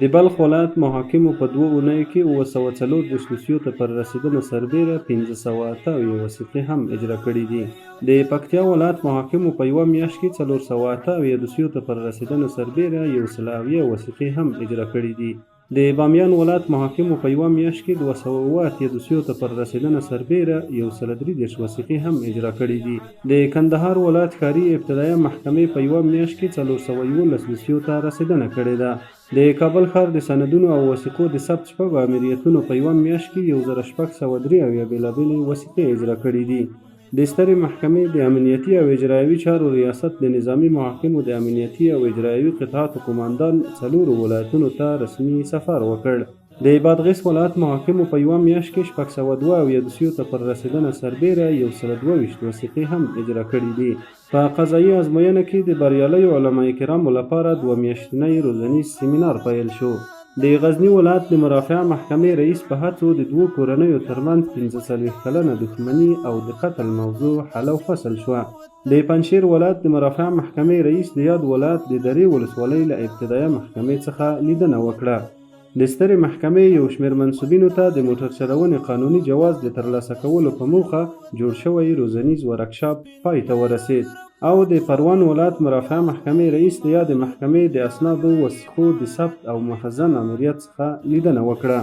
د بلخ ولایت محاکمو په 2 اونیو کې 740 دوسیو ته پر رسیدنه سربیره 508 وثیقې هم اجرا کړي دي. د پکتیا ولایت محاکمو په یوه میاشت کې 408 دوسیو ته پر رسیدنه سربیره 170 وثیقې هم اجرا کړي دي. د بامیان ولایت محاکمو په یوه میاشت کې 208 دوسیو ته پر رسیدنه سربیره 133 وثیقې هم اجرا کړي دي. د کندهار ولایت ښاري ابتدایه محکمې په یوه میاشت کې 411 دوسیو ته رسیدنه کړې ده. د کابل ښار د سندونو او وثیقو د ثبت شپږو امریتونو په یوه میاشت کې 1603 بېلابېلې وثیقې اجرا کړي دي. د سترې محکمې د امنیتي او اجرایوي چارو ریاست د نظامي محاکمو د امنیتي او اجرایوي قطعاتو قماندان 4 ولایتونو ته رسمي سفر وکړ. د بادغیس ولایت محاکمو په یوه میاشت کې 602 دوسیو ته پر رسیدنه سربیره 122 وثیقې هم اجرا کړي دي. په قضایي ازموینه کې د بریالیو علما کرامو لپاره 2 میاشتنی روزنیز سیمینار پیل شو. د غزني ولایت د مرافعه محکمې رئیس په هڅو د 2 کورنیو ترمنځ 45 کلنه دښمني او د قتل موضوع حل او فصل شوه. د پنجشیر ولایت د مرافعه محکمې رئیس د یاد ولایت د درې ولسوالۍ له ابتدایه محکمې څخه لیدنه وکړه. د سترې محکمې یو شمېر منصوبینو ته د موټر چلونې قانوني جواز د ترلاسه کولو په موخه جوړ شوی روزنیز ورکشاپ پای ته ورسید او د پروان ولایت مرافعه محکمې رئیس د یاد محکمې د اسنادو وثیقو د ثبت او مخزن امریت څخه لیدنه وکړه.